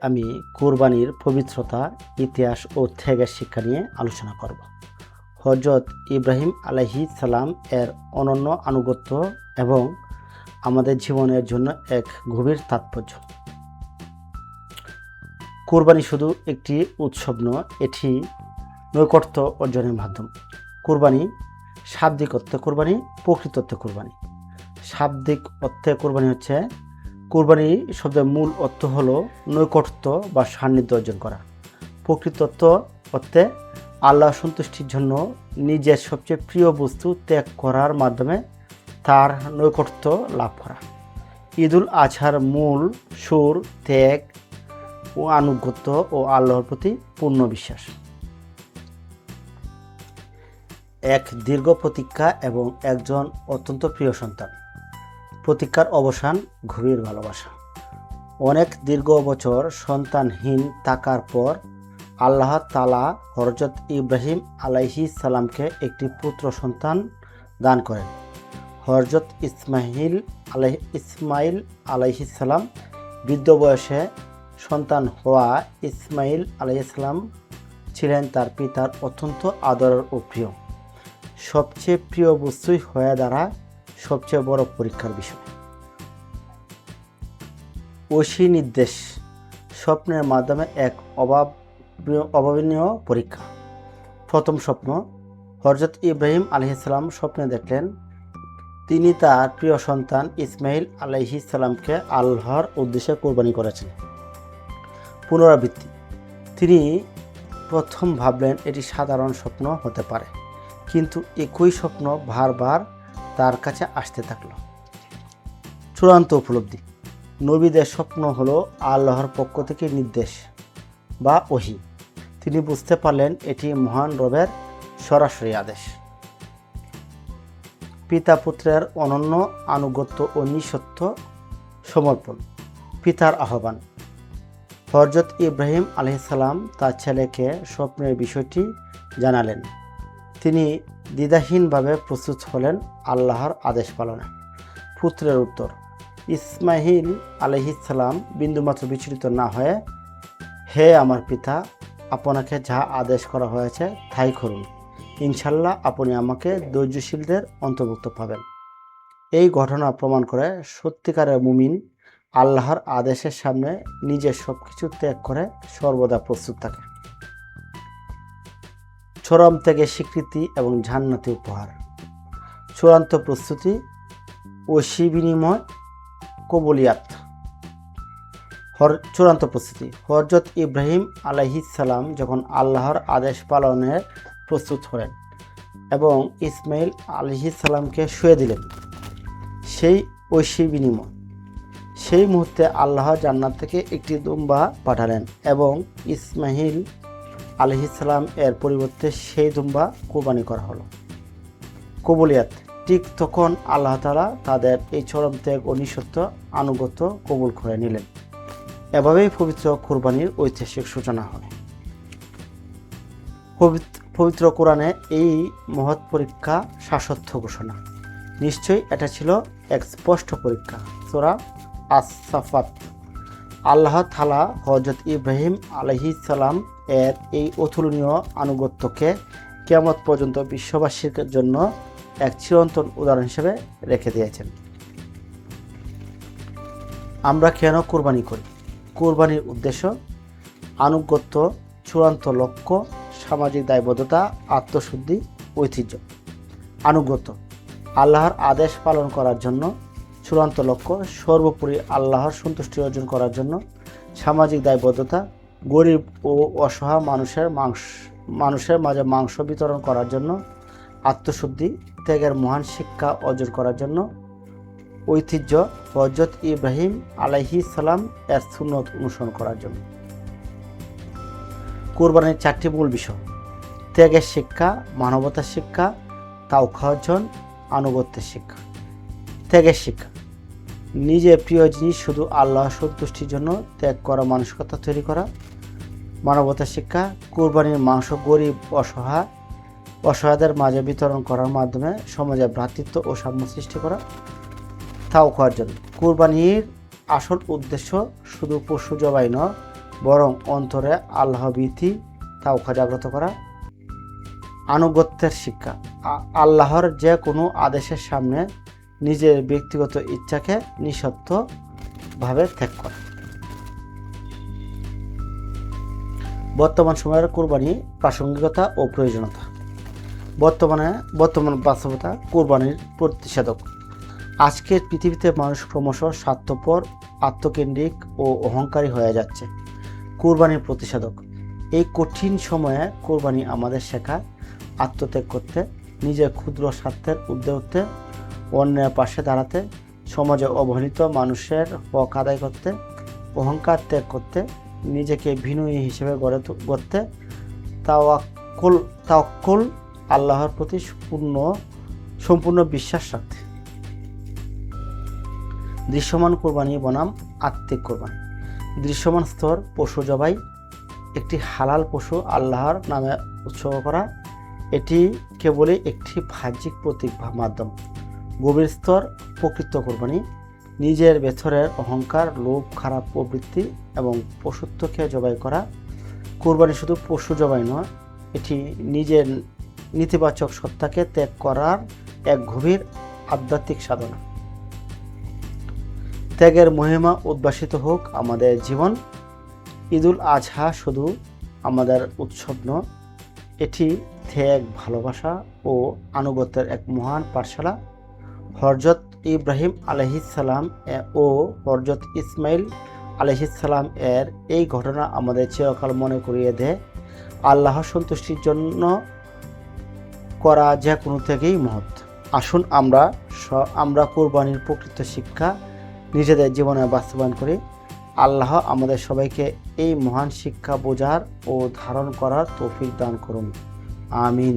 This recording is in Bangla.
আমি কুরবানির পবিত্রতা, ইতিহাস ও ত্যাগের শিক্ষা নিয়ে আলোচনা করব। হযরত ইব্রাহিম আলাইহিস সালাম এর অনন্য আনুগত্য এবং আমাদের জীবনের জন্য এক গভীর তাৎপর্য। কুরবানি শুধু একটি উৎসব নয়, এটি নৈকট্য অর্জনের মাধ্যম। কুরবানি শাব্দিক অর্থে কুরবানি, প্রকৃত অর্থে কুরবানি। শাব্দিক অর্থে কুরবানি হচ্ছে, কুরবানি শব্দের মূল অর্থ হলো নৈকট্য বা সান্নিধ্য অর্জন করা। প্রকৃত অর্থে আল্লাহ সন্তুষ্টির জন্য নিজের সবচেয়ে প্রিয় বস্তু ত্যাগ করার মাধ্যমে তার নৈকট্য লাভ করা। ঈদুল আজহার মূল সুর ত্যাগ ও আনুগত্য ও আল্লাহর প্রতি পূর্ণ বিশ্বাস। এক দীর্ঘ প্রতীক্ষা এবং একজন অত্যন্ত প্রিয় সন্তান। প্রতীক্ষার অবসান, গভীর ভালোবাসা। অনেক দীর্ঘ বছর সন্তানহীন থাকার পর আল্লাহ তাআলা হযরত ইব্রাহিম আলাইহিস সালামকে একটি পুত্র সন্তান দান করেন। হযরত ইসমাইল আলাইহিস সালাম বৃদ্ধ বয়সে সন্তান হওয়া ইসমাইল আলাইহিস সালাম ছিলেন তার পিতার অত্যন্ত আদরের ও প্রিয়। সবচেয়ে প্রিয় বস্তুই হয়ে দাঁড়ায় সবচেয়ে বড় পরীক্ষার বিষয়। ঐশী নির্দেশ, স্বপ্নের মাধ্যমে এক অভাবনীয় পরীক্ষা। প্রথম স্বপ্ন। হযরত ইব্রাহিম আলাইহিস সালাম স্বপ্নে দেখলেন তিনি তার প্রিয় সন্তান ইসমাইল আলাইহিস সালামকে আল্লাহর উদ্দেশ্যে কোরবানি করেছেন। পুনরাবৃত্তি। তিনি প্রথম ভাবলেন এটি সাধারণ স্বপ্ন হতে পারে, কিন্তু একই স্বপ্ন বারবার তার কাছে আসতে থাকল। চূড়ান্ত উপলব্ধি। নবীদের স্বপ্ন হলো আল্লাহর পক্ষ থেকে নির্দেশ বা ওহী। তিনি বুঝতে পারলেন এটি মহান রবের সরাসরি আদেশ। পিতা পুত্রের অনন্য আনুগত্য ও নিঃস্বার্থ সমর্পণ। পিতার আহ্বান। হযরত ইব্রাহিম আলাইহিস সালাম তার ছেলেকে স্বপ্নের বিষয়টি জানালেন। তিনি দ্বিধাহীনভাবে প্রস্তুত হলেন আল্লাহর আদেশ পালনে। পুত্রের উত্তর। ইসমাইল আলাইহিস সালাম বিন্দুমাত্র বিচলিত না হয়ে, হে আমার পিতা, আপনাকে যা আদেশ করা হয়েছে তাই করুন। ইনশাল্লাহ আপনি আমাকে ধৈর্যশীলদের অন্তর্ভুক্ত পাবেন। এই ঘটনা প্রমাণ করে সত্যিকারের মুমিন আল্লাহর আদেশের সামনে নিজের সবকিছু ত্যাগ করে সর্বদা প্রস্তুত থাকে। চরম ত্যাগের স্বীকৃতি এবং জান্নাতি উপহার। চূড়ান্ত প্রস্তুতি, ঐশী বিনিময়, কবুলিয়াত। চূড়ান্ত প্রস্তুতি। হযরত ইব্রাহিম আলাইহিস সালাম যখন আল্লাহর আদেশ পালনে প্রস্তুত হলেন এবং ইসমাইল আলাইহিস সালামকে শুয়ে দিলেন, সেই ঐশী বিনিময়। সেই মুহূর্তে আল্লাহ জান্নাত থেকে একটি দুম্বা পাঠালেন এবং ইসমাইল আলাইহিস সালাম এর পরিবর্তে সেই দুম্বা কোরবানি করা হলো। কবুলিয়াত। ঠিক তখন আল্লাহ তাআলা তাদের এই চরম ত্যাগ ও নিঃস্বার্থ আনুগত্য কবুল করে নিলেন। এভাবেই পবিত্র কুরবানির ঐতিহাসিক সূচনা হয়। পবিত্র কোরআনে এই মহৎ পরীক্ষা শাশ্বত ঘোষণা। নিশ্চয়ই এটা ছিল এক স্পষ্ট পরীক্ষা। সূরা আস-সাফাত। আল্লাহ তাআলা হযরত ইব্রাহিম আলাইহিস সালাম এর এই অতুলনীয় আনুগত্যকে কিয়ামত পর্যন্ত বিশ্ববাসীর জন্য এক চিরন্তন উদাহরণ হিসেবে রেখে দিয়েছেন। আমরা কেন কোরবানি করি? কোরবানির উদ্দেশ্য, আনুগত্য, চূড়ান্ত লক্ষ্য, সামাজিক দায়বদ্ধতা, আত্মশুদ্ধি, ঐতিহ্য। আনুগত্য, আল্লাহর আদেশ পালন করার জন্য। চূড়ান্ত লক্ষ্য, সর্বোপরি আল্লাহর সন্তুষ্টি অর্জন করার জন্য। সামাজিক দায়বদ্ধতা, গরিব ও অসহায় মানুষের মাঝে মাংস বিতরণ করার জন্য। আত্মশুদ্ধি, ত্যাগের মহান শিক্ষা অর্জন করার জন্য। ঐতিহ্য, হযরত ইব্রাহিম আলাইহিস সালাম এর সুন্নত অনুসরণ করার জন্য। কুরবানির 4টি মূল বিষয়: ত্যাগের শিক্ষা, মানবতার শিক্ষা, তাওকীদ অর্জন, আনুগত্যের শিক্ষা। ত্যাগের শিক্ষা, নিজের প্রিয় জিনিস শুধু আল্লাহর সন্তুষ্টির জন্য ত্যাগ করা মানসিকতা তৈরি করা। মানবতার শিক্ষা, কুরবানির মাংস গরিব অসহায়দের মাঝে বিতরণ করার মাধ্যমে সমাজে ভ্রাতৃত্ব ও সাম্য সৃষ্টি করা। তাওকীদ অর্জন, কুরবানির আসল উদ্দেশ্য শুধু পশু জবাই নয়, বরং অন্তরে আল্লাহ ভীতি তাওকা জাগ্রত করা। আনুগত্যের শিক্ষা, আল্লাহর যে কোনো আদেশের সামনে নিজের ব্যক্তিগত ইচ্ছাকে নিঃশর্তভাবে ত্যাগ করা। বর্তমান সময়ের কোরবানি প্রাসঙ্গিকতা ও প্রয়োজনীয়তা। বর্তমান বাস্তবতা কোরবানির প্রতিষেধক। আজকের পৃথিবীতে মানুষ ক্রমশ স্বার্থপর, আত্মকেন্দ্রিক ও অহংকারী হয়ে যাচ্ছে। কোরবানির প্রতিষেধক। এই কঠিন সময়ে কোরবানি আমাদের শেখায় আত্মত্যাগ করতে, নিজের ক্ষুদ্র স্বার্থের ঊর্ধ্বে উঠতে, অন্যের পাশে দাঁড়াতে, সমাজে অবহেলিত মানুষের হক আদায় করতে, অহংকার ত্যাগ করতে, নিজেকে বিনয়ী হিসেবে গড়তে, তাওয়াক্কুল আল্লাহর প্রতি সম্পূর্ণ বিশ্বাস রাখতে। দৃশ্যমান কোরবানি বনাম আত্মিক কোরবানি। দৃশ্যমান স্তর পশু জবাই, একটি হালাল পশু আল্লাহর নামে উৎসর্গ করা, এটি কেবলই একটি বাহ্যিক প্রতীক বা মাধ্যম। গভীর স্তর প্রকৃত কোরবানি, নিজের ভেতরের অহংকার, লোভ, খারাপ প্রবৃত্তি এবং পশুত্বকে জবাই করা। কোরবানি শুধু পশু জবাই নয়, এটি নিজের নেতিবাচক সত্তাকে ত্যাগ করার এক গভীর আধ্যাত্মিক সাধনা। ত্যাগের মহিমা উদ্ভাসিত হোক আমাদের জীবন। ঈদুল আজহা শুধু আমাদের উৎসব নয়, এটি ত্যাগ, ভালোবাসা ও আনুগত্যের এক মহান পাঠশালা। হযরত ইব্রাহিম আলাইহিসসালাম ও হযরত ইসমাইল আলাইহিসসালাম এর এই ঘটনা আমাদের চিরকাল মনে করিয়ে দেয়, আল্লাহর সন্তুষ্টির জন্য করা যে কোনো ত্যাগই মহৎ। আসুন আমরা কোরবানির প্রকৃত শিক্ষা নিজেদের জীবনে বাস্তবায়ন করি। আল্লাহ আমাদের সবাইকে এই মহান শিক্ষা বোঝার ও ধারণ করার তৌফিক দান করুন। আমিন।